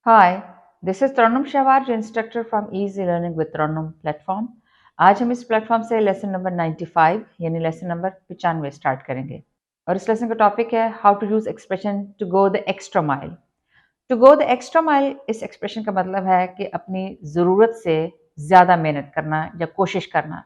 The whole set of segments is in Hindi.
Hi, this is Tarnum Shahwar, your instructor from Easy Learning with Tarnum platform. आज हम इस प्लेटफॉर्म से लेसन नंबर 95 यानी लेसन नंबर 95 स्टार्ट करेंगे और इस लेसन का टॉपिक है how to use expression to go the extra mile. To go the extra mile इस एक्सप्रेशन का मतलब है कि अपनी ज़रूरत से ज़्यादा मेहनत करना या कोशिश करना।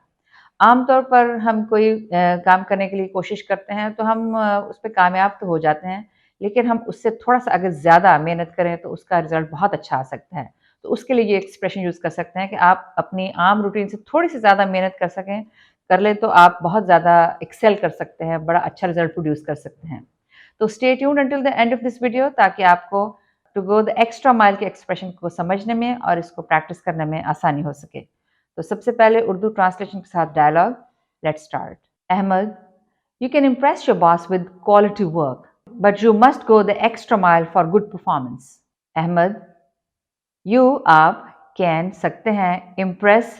आमतौर पर हम कोई काम करने के लिए कोशिश करते हैं तो हम उस पे कामयाब तो हो जाते हैं, लेकिन हम उससे थोड़ा-सा अगर ज़्यादा मेहनत करें तो उसका रिज़ल्ट बहुत अच्छा आ सकता है। तो उसके लिए ये एक्सप्रेशन यूज़ कर सकते हैं कि आप अपनी आम रूटीन से थोड़ी-सी ज़्यादा मेहनत कर लें तो आप बहुत ज़्यादा एक्सेल कर सकते हैं, बड़ा अच्छा रिज़ल्ट प्रोड्यूस कर सकते हैं। तो stay tuned until the end of this video ताकि आपको to go the extra mile के एक्सप्रेशन को समझने में और इसको प्रैक्टिस करने में आसानी हो सके। तो सबसे पहले उर्दू ट्रांसलेशन के साथ dialogue. Let's start. Ahmed, you can impress your boss with quality work, but you must go the extra mile for good performance. Ahmed, you आप can सकते हैं impress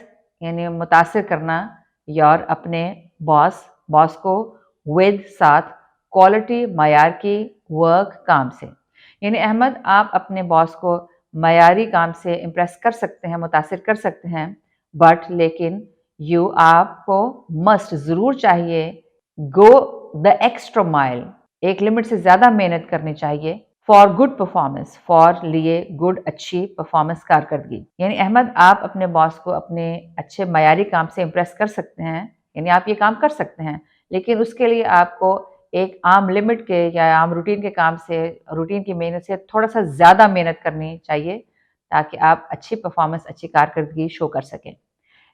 यानी मुतासिर करना your अपने बॉस को with साथ quality मयार की work काम से। यानी अहमद आप अपने बॉस को मयारी काम से इम्प्रेस कर सकते हैं, मुतासिर कर सकते हैं, बट लेकिन यू आपको मस्ट ज़रूर चाहिए गो द एक्स्ट्रा माइल एक लिमिट से ज़्यादा मेहनत करनी चाहिए फॉर गुड परफॉर्मेंस फॉर लिए गुड अच्छी परफॉर्मेंस कारकर्दगी। यानी अहमद आप अपने बॉस को अपने अच्छे मयारी काम से इम्प्रेस कर सकते हैं, यानी आप ये काम कर सकते हैं, लेकिन उसके लिए आपको एक आम लिमिट के या आम रूटीन के काम से रूटीन की मेहनत से थोड़ा सा ज़्यादा मेहनत करनी चाहिए ताकि आप अच्छी परफॉर्मेंस अच्छी कारकर्दगी शो कर सकें।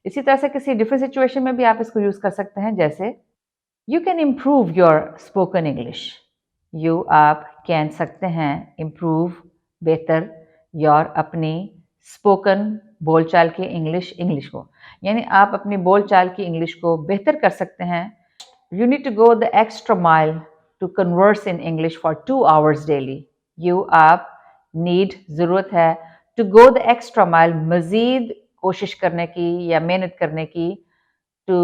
इसी तरह से किसी डिफरेंट सिचुएशन में भी आप इसको यूज़ कर सकते हैं, जैसे you can improve your spoken English. You आप कैन सकते हैं इम्प्रूव बेहतर योर अपनी स्पोकन बोलचाल की इंग्लिश को, यानी आप अपनी बोलचाल की इंग्लिश को बेहतर कर सकते हैं। You need to go the extra mile to converse in English for 2 hours daily. You आप need ज़रूरत है to go the extra mile मज़ीद कोशिश करने की या मेहनत करने की to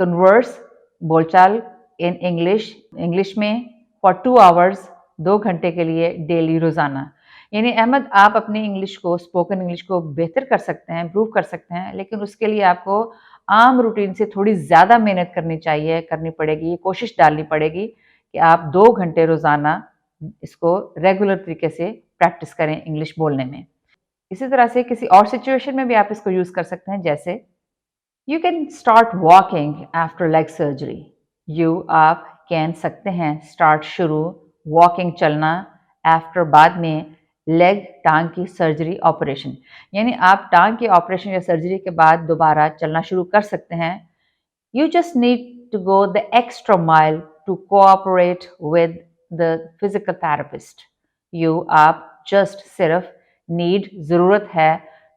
converse बोलचाल in इंग्लिश में for 2 hours 2 घंटे के लिए डेली रोज़ाना। यानी अहमद आप अपनी इंग्लिश को स्पोकन इंग्लिश को बेहतर कर सकते हैं, इम्प्रूव कर सकते हैं, लेकिन उसके लिए आपको आम रूटीन से थोड़ी ज़्यादा मेहनत करनी पड़ेगी, कोशिश डालनी पड़ेगी कि आप 2 घंटे रोज़ाना इसको रेगुलर तरीके से प्रैक्टिस करें इंग्लिश बोलने में। इसी तरह से किसी और सिचुएशन में भी आप इसको यूज़ कर सकते हैं, जैसे you can start walking after leg surgery. You आप कैन सकते हैं स्टार्ट शुरू वॉकिंग चलना आफ्टर बाद में लेग टांग की सर्जरी ऑपरेशन, यानी आप टांग की ऑपरेशन या सर्जरी के बाद दोबारा चलना शुरू कर सकते हैं। You just need to go the extra mile to cooperate with the physical therapist. You आप जस्ट सिर्फ नीड ज़रूरत है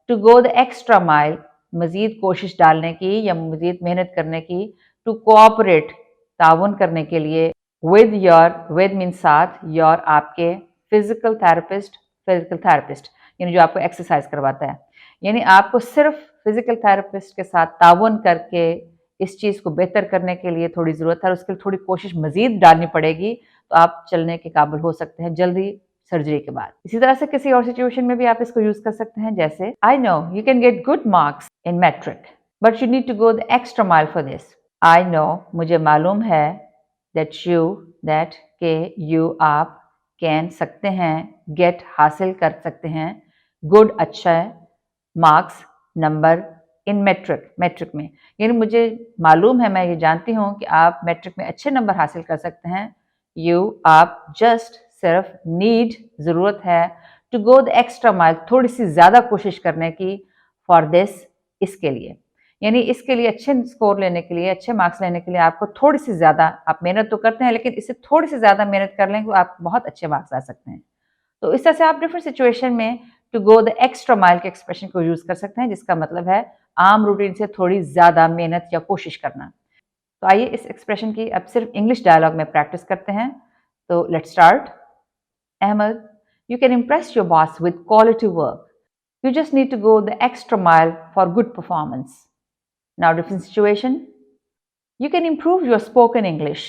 to go the extra mile मज़ीद कोशिश डालने की या मज़ीद मेहनत करने की टू कोऑपरेट ताउन करने के लिए विद मीन साथ योर आपके फिजिकल थेरेपिस्ट यानी जो आपको एक्सरसाइज करवाता है, यानी आपको सिर्फ फिजिकल थेरेपिस्ट के साथ ताउन करके इस चीज़ को बेहतर करने के लिए थोड़ी ज़रूरत है और उसके लिए थोड़ी कोशिश मज़ीद डालनी पड़ेगी, तो आप चलने के काबिल हो सकते हैं जल्दी सर्जरी के बाद। इसी तरह से किसी और सिचुएशन में भी आप इसको यूज़ कर सकते हैं, जैसे I know you can get good marks in matric but you need to go the extra mile for this. I know मुझे मालूम है दैट के यू आप कैन सकते हैं गेट हासिल कर सकते हैं गुड अच्छा मार्क्स नंबर इन मैट्रिक में, यानी मुझे मालूम है, मैं ये जानती हूँ कि आप मैट्रिक में अच्छे नंबर हासिल कर सकते हैं। यू आप जस्ट सिर्फ नीड ज़रूरत है to go the extra mile थोड़ी सी ज़्यादा कोशिश करने की फॉर दिस इसके लिए, यानी इसके लिए अच्छे स्कोर लेने के लिए अच्छे मार्क्स लेने के लिए आपको थोड़ी सी ज़्यादा आप मेहनत तो करते हैं, लेकिन इससे थोड़ी सी ज़्यादा मेहनत कर लें तो आप बहुत अच्छे मार्क्स ला सकते हैं। तो इस तरह से आप डिफरेंट सिचुएशन में to go the extra mile के एक्सप्रेशन को यूज़ कर सकते हैं, जिसका मतलब है आम रूटीन से थोड़ी ज़्यादा मेहनत या कोशिश करना। तो आइए इस एक्सप्रेशन की अब सिर्फ इंग्लिश डायलॉग में प्रैक्टिस करते हैं। तो let's start. Ahmed, you can impress your boss with quality work. You just need to go the extra mile for good performance. Now, different situation. You can improve your spoken English.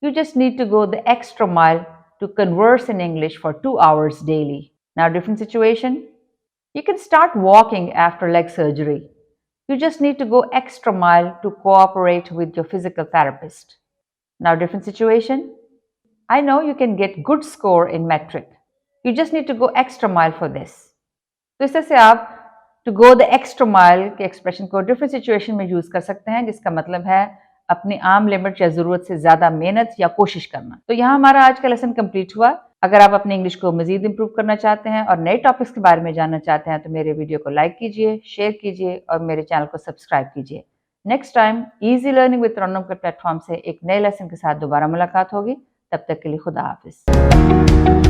You just need to go the extra mile to converse in English for 2 hours daily. Now, different situation. You can start walking after leg surgery. You just need to go extra mile to cooperate with your physical therapist. Now, different situation. I know you can get good score in metric. You just need to go extra mile for this. तो इस तरह से आप to go the extra mile के एक्सप्रेशन को डिफरेंट सिचुएशन में यूज कर सकते हैं, जिसका मतलब है अपनी आम लिमिट या जरूरत से ज्यादा मेहनत या कोशिश करना। तो यहाँ हमारा आज का लेसन कंप्लीट हुआ। अगर आप अपनी इंग्लिश को मजीद इंप्रूव करना चाहते हैं और नए टॉपिक्स के बारे में जानना चाहते हैं तो मेरे वीडियो को लाइक कीजिए, शेयर कीजिए और मेरे चैनल को सब्सक्राइब कीजिए। Next time easy learning with Tarannum के प्लेटफॉर्म से एक नए लेसन के साथ दोबारा मुलाकात होगी। तब तक के लिए खुदा हाफिज।